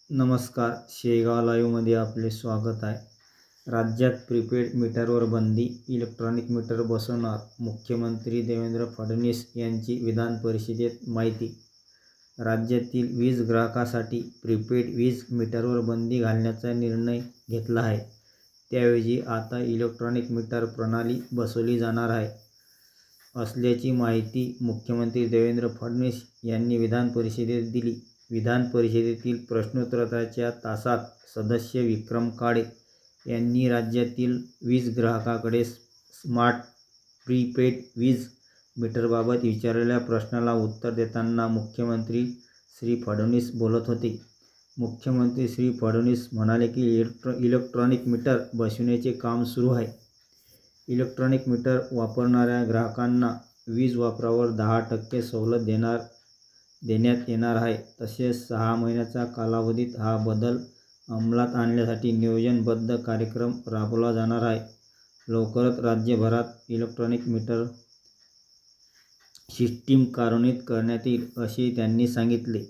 नमस्कार, शेगाव लाईव्हमध्ये आपले स्वागत आहे. राज्यात प्रीपेड मीटरवर बंदी, इलेक्ट्रॉनिक मीटर बसवणार मुख्यमंत्री देवेंद्र फडणवीस यांची विधान परिषदेत माहिती. राज्यातील वीज ग्राहकांसाठी प्रीपेड वीज मीटरवर बंदी घालण्याचा निर्णय घेतला आहे. त्याऐवजी आता इलेक्ट्रॉनिक मीटर प्रणाली बसवली जाणार आहे असल्याची माहिती मुख्यमंत्री देवेंद्र फडणवीस यांनी विधान परिषदेत दिली. विधान परिषदेतील प्रश्नोत्तराच्या तासात सदस्य विक्रम काळे यांनी राज्यातील वीज ग्राहकांकडे स्मार्ट प्रीपेड वीज मीटरबाबत विचारलेल्या प्रश्नाला उत्तर देताना मुख्यमंत्री श्री फडणवीस बोलत होते. मुख्यमंत्री श्री फडणवीस म्हणाले की इलेक्ट्रॉनिक मीटर बसवण्याचे काम सुरू आहे. इलेक्ट्रॉनिक मीटर वापरणाऱ्या ग्राहकांना वीज वापरावर 10% सवलत देण्यात येणार आहे. तसेच 6 महिन्याच्या कालावधीत हा बदल अंमलात आणण्यासाठी नियोजनबद्ध कार्यक्रम राबवला जाणार आहे. लवकरच राज्यभरात इलेक्ट्रॉनिक मीटर सिस्टीम कार्यान्वित करण्यात येईल असे त्यांनी सांगितले.